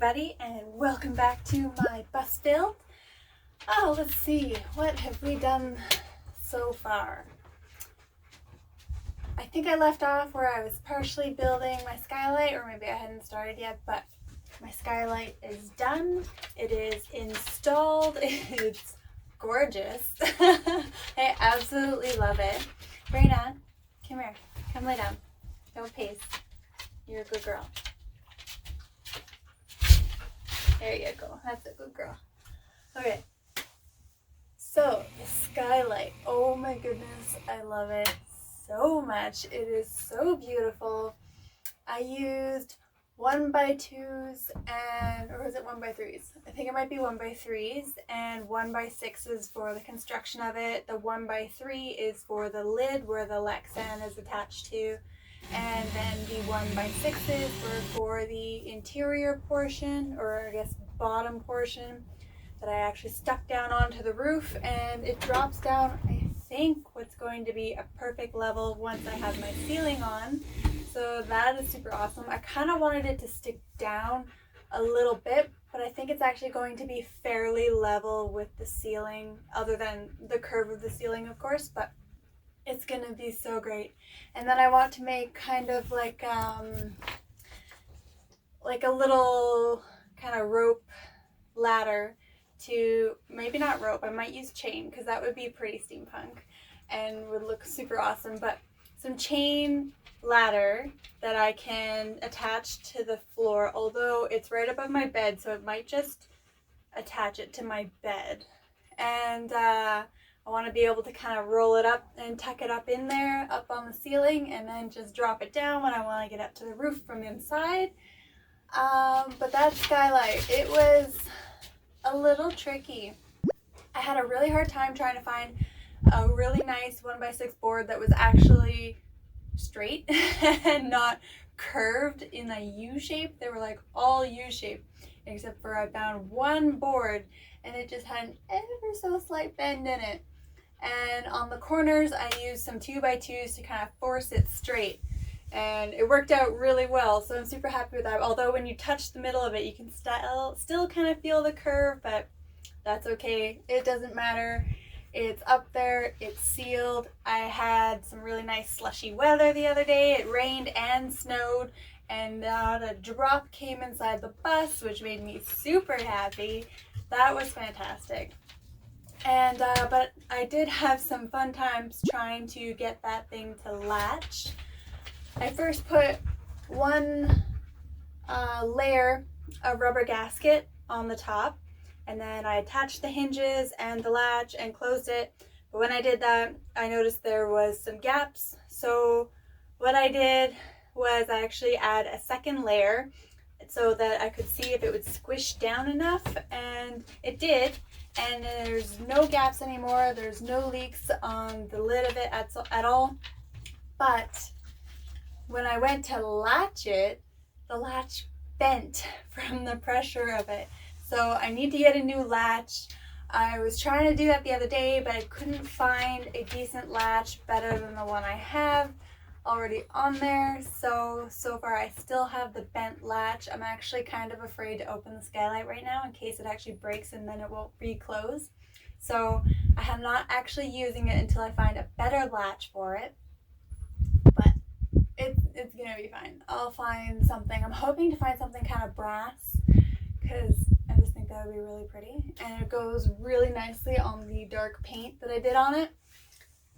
everybody, and welcome back to my bus build. Oh, let's see, what have we done so far? I think I left off where I was partially building my skylight, or maybe I hadn't started yet, but my skylight is done. It is installed. It's gorgeous. I absolutely love it. Raina, come here. Come lay down. Don't pace. You're a good girl. There you go. That's a good girl. Okay. So, the skylight. Oh my goodness. I love it so much. It is so beautiful. I used 1x2s or is it 1x3s? I think it might be 1x3s and 1x6s for the construction of it. The 1x3 is for the lid where the Lexan is attached to. And then the 1x6s were for the interior portion, or I guess bottom portion, that I actually stuck down onto the roof, and it drops down, I think, what's going to be a perfect level once I have my ceiling on. So that is super awesome. I kind of wanted it to stick down a little bit, but I think it's actually going to be fairly level with the ceiling, other than the curve of the ceiling, of course, but it's gonna be so great. And then I want to make kind of like a little kind of rope ladder to, maybe not rope, I might use chain because that would be pretty steampunk and would look super awesome, but some chain ladder that I can attach to the floor, although it's right above my bed, so it might just attach it to my bed. And I want to be able to kind of roll it up and tuck it up in there, up on the ceiling, and then just drop it down when I want to get up to the roof from inside. But that skylight, it was a little tricky. I had a really hard time trying to find a really nice 1x6 board that was actually straight and not curved in a U shape. They were like all U shape, except for I found one board and it just had an ever so slight bend in it. And on the corners, I used some 2x2s to kind of force it straight. And it worked out really well, so I'm super happy with that. Although when you touch the middle of it, you can still kind of feel the curve, but that's okay. It doesn't matter. It's up there, it's sealed. I had some really nice slushy weather the other day. It rained and snowed, and not a drop came inside the bus, which made me super happy. That was fantastic. And but I did have some fun times trying to get that thing to latch. I first put one layer of rubber gasket on the top, and then I attached the hinges and the latch and closed it. But when I did that, I noticed there was some gaps. So what I did was I actually add a second layer so that I could see if it would squish down enough, and it did. And there's no gaps anymore. There's no leaks on the lid of it at all. But when I went to latch it, the latch bent from the pressure of it. So I need to get a new latch. I was trying to do that the other day, but I couldn't find a decent latch better than the one I have already on there. So far I still have the bent latch. I'm actually kind of afraid to open the skylight right now in case it actually breaks and then it won't reclose. So I am not actually using it until I find a better latch for it. But it's gonna be fine. I'll find something. I'm hoping to find something kind of brass, because I just think that would be really pretty. And it goes really nicely on the dark paint that I did on it.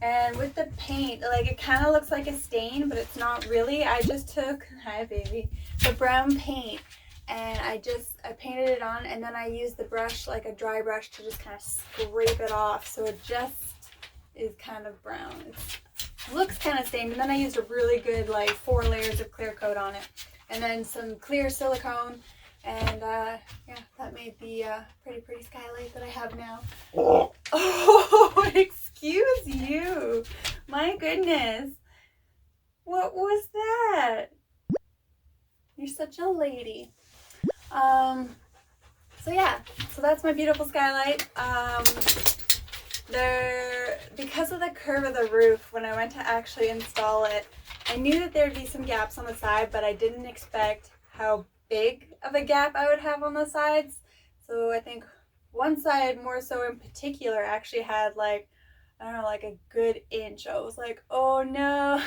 And with the paint, like, it kind of looks like a stain, but it's not really. I just took, hi baby, the brown paint, and I painted it on, and then I used the brush, like a dry brush, to just kind of scrape it off, so it just is kind of brown. It looks kind of stained. And then I used a really good, like, 4 layers of clear coat on it, and then some clear silicone, and yeah, that made the pretty skylight that I have now. Oh, excuse you. My goodness. What was that? You're such a lady. So yeah, so that's my beautiful skylight. Because of the curve of the roof, when I went to actually install it, I knew that there'd be some gaps on the side, but I didn't expect how big of a gap I would have on the sides. So I think one side more so in particular actually had like, I don't know, like a good inch. I was like, oh no,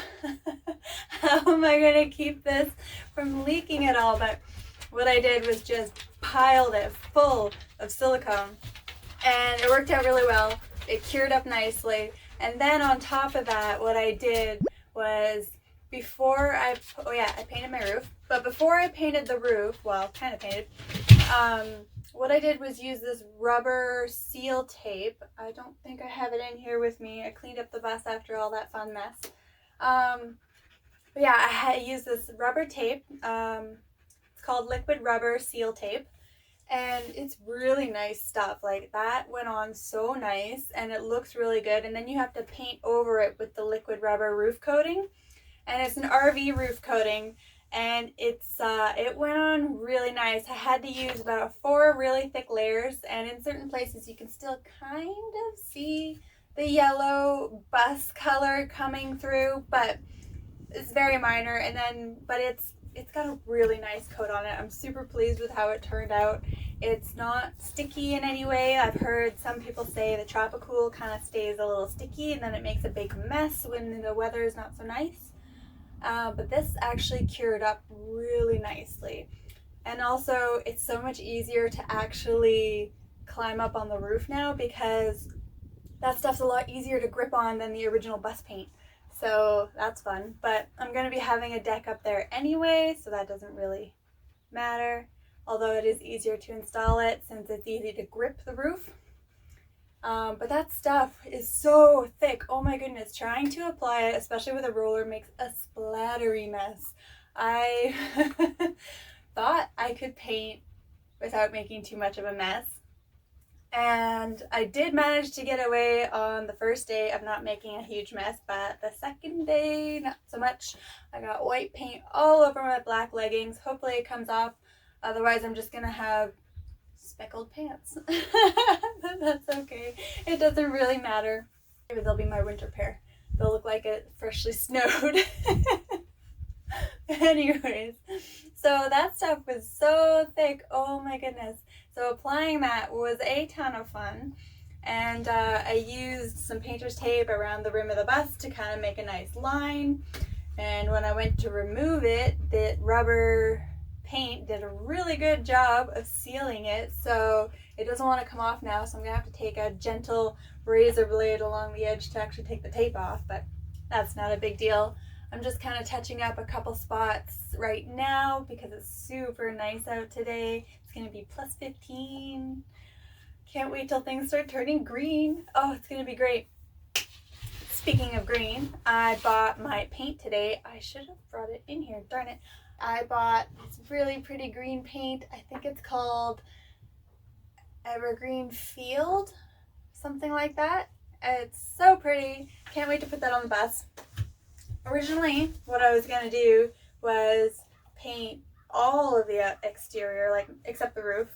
how am I gonna keep this from leaking at all? But what I did was just piled it full of silicone, and it worked out really well. It cured up nicely. And then on top of that, what I did was I painted my roof. But before I painted the roof, well, kind of painted, what I did was use this rubber seal tape. I don't think I have it in here with me. I cleaned up the bus after all that fun mess. But yeah, I had used this rubber tape. It's called liquid rubber seal tape. And it's really nice stuff. Like, that went on so nice and it looks really good. And then you have to paint over it with the liquid rubber roof coating. And it's an RV roof coating, and it went on really nice. I had to use about 4 really thick layers, and in certain places you can still kind of see the yellow bus color coming through, but it's very minor. And then, but it's got a really nice coat on it. I'm super pleased with how it turned out. It's not sticky in any way. I've heard some people say the Tropicool kind of stays a little sticky and then it makes a big mess when the weather is not so nice. But this actually cured up really nicely. And also, it's so much easier to actually climb up on the roof now because that stuff's a lot easier to grip on than the original bus paint. So that's fun. But I'm going to be having a deck up there anyway, so that doesn't really matter. Although it is easier to install it since it's easy to grip the roof. But that stuff is so thick. Oh my goodness, trying to apply it, especially with a roller, makes a splattery mess. I thought I could paint without making too much of a mess. And I did manage to get away on the first day of not making a huge mess, but the second day, not so much. I got white paint all over my black leggings. Hopefully it comes off. Otherwise, I'm just gonna have speckled pants. That's okay. It doesn't really matter. Maybe they'll be my winter pair. They'll look like it freshly snowed. Anyways, so that stuff was so thick. Oh my goodness. So applying that was a ton of fun. And I used some painter's tape around the rim of the bus to kind of make a nice line. And when I went to remove it, the rubber paint did a really good job of sealing it, so it doesn't want to come off now. So I'm gonna have to take a gentle razor blade along the edge to actually take the tape off, but that's not a big deal. I'm just kind of touching up a couple spots right now because it's super nice out today. It's gonna be plus 15. Can't wait till things start turning green. Oh, it's gonna be great. Speaking of green, I bought my paint today. I should have brought it in here, darn it. I bought this really pretty green paint. I think it's called Evergreen Field, something like that. It's so pretty. Can't wait to put that on the bus. Originally, what I was going to do was paint all of the exterior, like except the roof,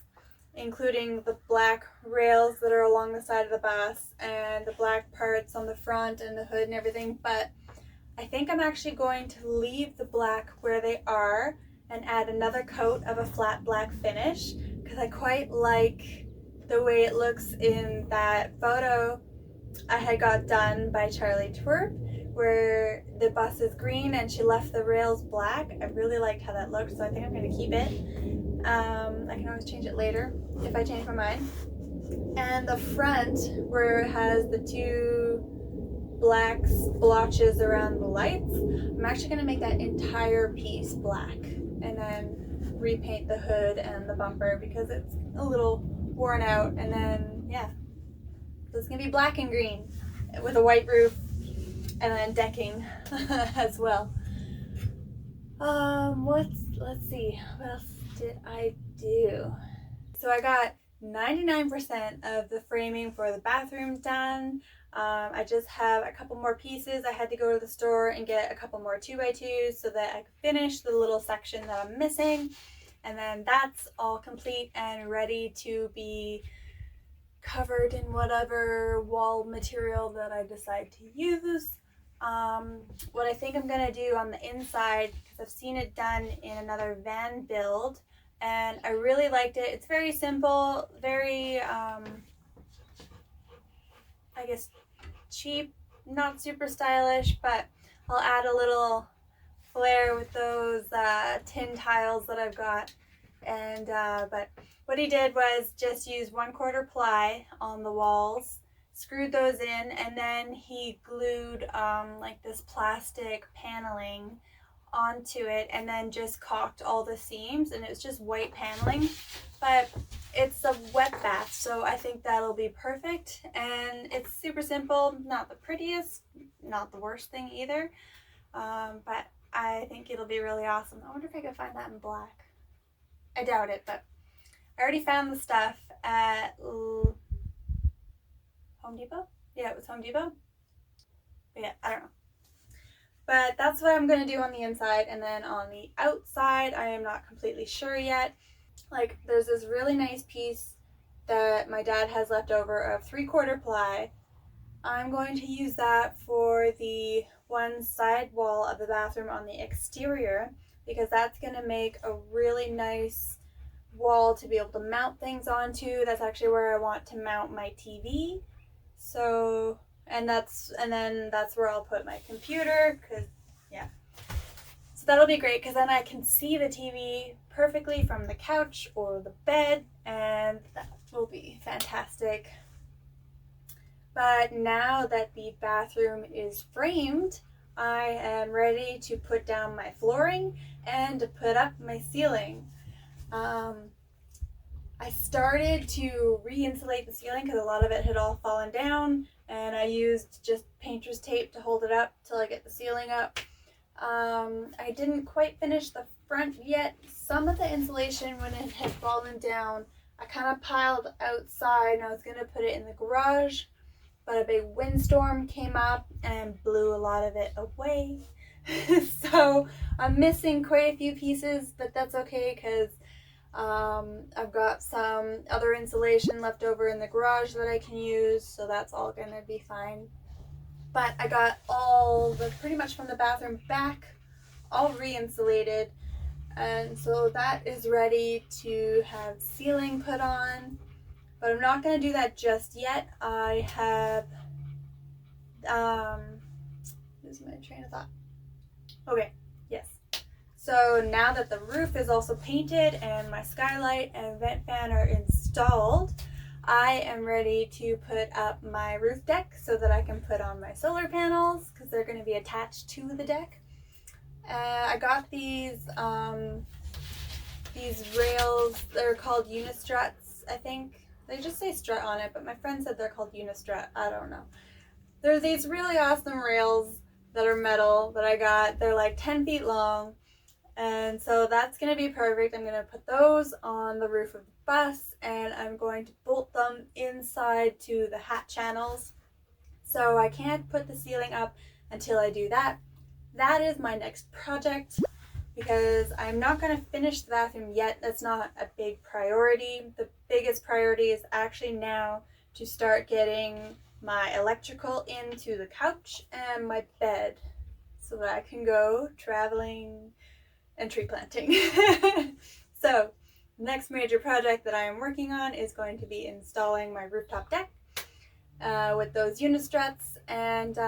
including the black rails that are along the side of the bus and the black parts on the front and the hood and everything, but I think I'm actually going to leave the black where they are and add another coat of a flat black finish because I quite like the way it looks in that photo I had got done by Charlie Twerp where the bus is green and she left the rails black. I really liked how that looked, so I think I'm going to keep it. I can always change it later if I change my mind. And the front where it has the 2 black splotches around the lights, I'm actually going to make that entire piece black and then repaint the hood and the bumper because it's a little worn out. And then yeah, so it's going to be black and green with a white roof and then decking as well. Let's see, what else did I do? So I got 99% of the framing for the bathroom done. I just have a couple more pieces. I had to go to the store and get a couple more 2x2s so that I could finish the little section that I'm missing. And then that's all complete and ready to be covered in whatever wall material that I decide to use. What I think I'm going to do on the inside, because I've seen it done in another van build, and I really liked it. It's very simple, very, I guess, cheap, not super stylish, but I'll add a little flair with those tin tiles that I've got. And but what he did was just use 1/4 ply on the walls, screwed those in, and then he glued like this plastic paneling onto it, and then just caulked all the seams, and it was just white paneling. But it's a wet bath, so I think that'll be perfect. And it's super simple, not the prettiest, not the worst thing either, but I think it'll be really awesome. I wonder if I could find that in black. I doubt it, but I already found the stuff at Home Depot. Yeah, it was Home Depot. But yeah, I don't know. But that's what I'm going to do on the inside, and then on the outside, I am not completely sure yet. Like, there's this really nice piece that my dad has left over of 3/4 ply. I'm going to use that for the one side wall of the bathroom on the exterior, because that's going to make a really nice wall to be able to mount things onto. That's actually where I want to mount my TV. So, and then that's where I'll put my computer, because yeah. So that'll be great, because then I can see the TV perfectly from the couch or the bed, and that will be fantastic. But now that the bathroom is framed, I am ready to put down my flooring and to put up my ceiling. I started to re-insulate the ceiling because a lot of it had all fallen down, and I used just painter's tape to hold it up till I get the ceiling up. I didn't quite finish the front yet. Some of the insulation, when it had fallen down, I kind of piled outside, and I was going to put it in the garage, but a big windstorm came up and blew a lot of it away. So I'm missing quite a few pieces, but that's okay, because I've got some other insulation left over in the garage that I can use, so that's all gonna be fine. But I got all the, pretty much from the bathroom back, all re-insulated, and so that is ready to have ceiling put on. But I'm not gonna do that just yet. I have, losing my train of thought. Okay, yes. So now that the roof is also painted and my skylight and vent fan are installed, I am ready to put up my roof deck so that I can put on my solar panels, because they're going to be attached to the deck. I got these rails. They're called Unistruts, I think. They just say strut on it, but my friend said they're called Unistrut. I don't know. They're these really awesome rails that are metal that I got. They're like 10 feet long. And so that's going to be perfect. I'm going to put those on the roof of the bus, and I'm going to bolt them inside to the hat channels. So I can't put the ceiling up until I do that. That is my next project, because I'm not going to finish the bathroom yet. That's not a big priority. The biggest priority is actually now to start getting my electrical into the couch and my bed, so that I can go traveling and tree planting. So next major project that I am working on is going to be installing my rooftop deck with those Unistruts. And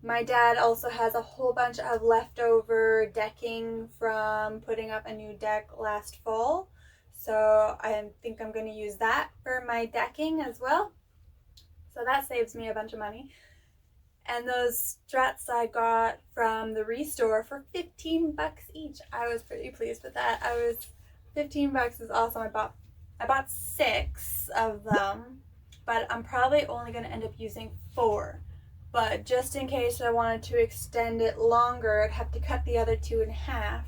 my dad also has a whole bunch of leftover decking from putting up a new deck last fall, so I think I'm going to use that for my decking as well. So that saves me a bunch of money. And those struts I got from the Restore for 15 bucks each. I was pretty pleased with that. 15 bucks is awesome. I bought 6 of them, but I'm probably only going to end up using 4. But just in case I wanted to extend it longer, I'd have to cut the other 2 in half.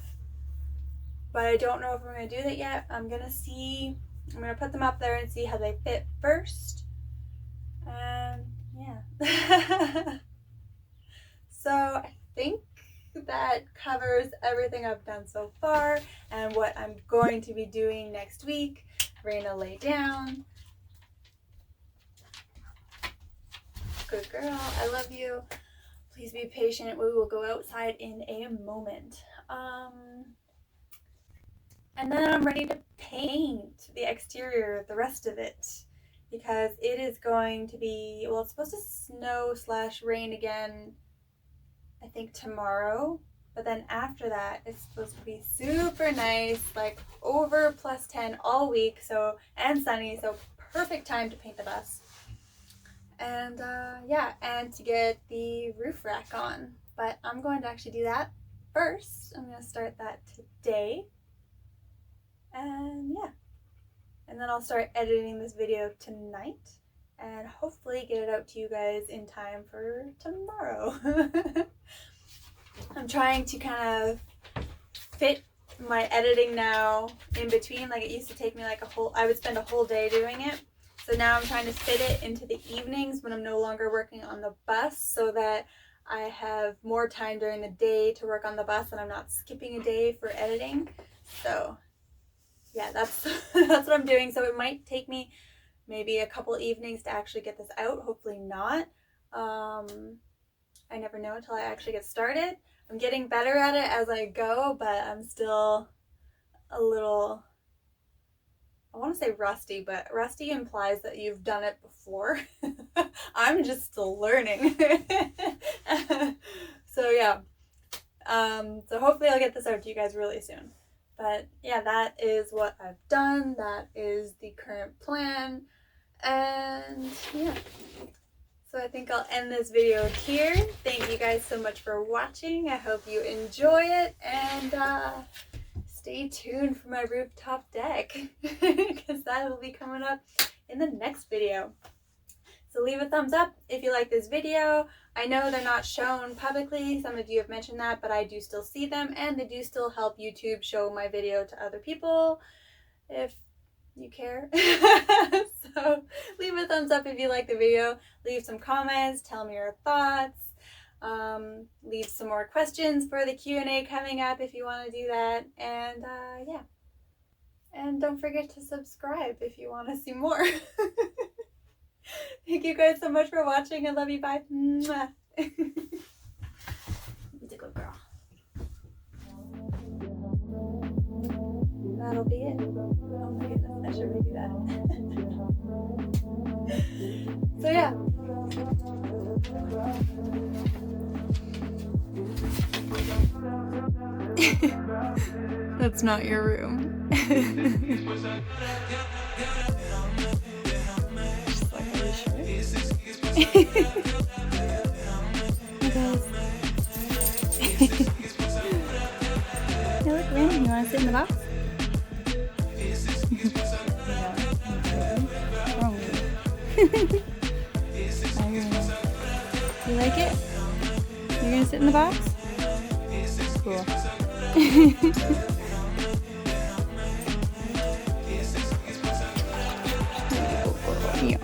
But I don't know if I'm going to do that yet. I'm going to see. I'm going to put them up there and see how they fit first. Yeah. So I think that covers everything I've done so far and what I'm going to be doing next week. Raina, lay down. Good girl. I love you. Please be patient. We will go outside in a moment. And then I'm ready to paint the exterior, the rest of it, because it is going to be, well, it's supposed to snow / rain again, I think tomorrow, but then after that it's supposed to be super nice, like over +10 all week, so, and sunny, so perfect time to paint the bus. And yeah, and to get the roof rack on, but I'm going to actually do that first. I'm going to start that today, and yeah, and then I'll start editing this video tonight and hopefully get it out to you guys in time for tomorrow. I'm trying to kind of fit my editing now in between. Like, it used to take me like I would spend a whole day doing it. So now I'm trying to fit it into the evenings when I'm no longer working on the bus, so that I have more time during the day to work on the bus and I'm not skipping a day for editing. So yeah, that's that's what I'm doing. So it might take me maybe a couple evenings to actually get this out. Hopefully not. I never know until I actually get started. I'm getting better at it as I go, but I'm still a little, I want to say rusty, but rusty implies that you've done it before. I'm just still learning. So yeah. So hopefully I'll get this out to you guys really soon. But yeah, that is what I've done. That is the current plan. And yeah. So I think I'll end this video here. Thank you guys so much for watching. I hope you enjoy it, and stay tuned for my rooftop deck because that will be coming up in the next video. So leave a thumbs up if you like this video. I know they're not shown publicly. Some of you have mentioned that, but I do still see them, and they do still help YouTube show my video to other people if you care. So leave a thumbs up if you like the video. Leave some comments, tell me your thoughts. Leave some more questions for the Q&A coming up if you want to do that. And yeah. And don't forget to subscribe if you want to see more. Thank you guys so much for watching. I love you. Bye. Mwah. It's a good girl. That'll be it. Oh my goodness, I should redo that. So yeah. That's not your room. Just like, are you sure? Hey guys. Hey, look, Raina, you want to sit in the box? You like it? You're gonna sit in the box? Cool. Yeah.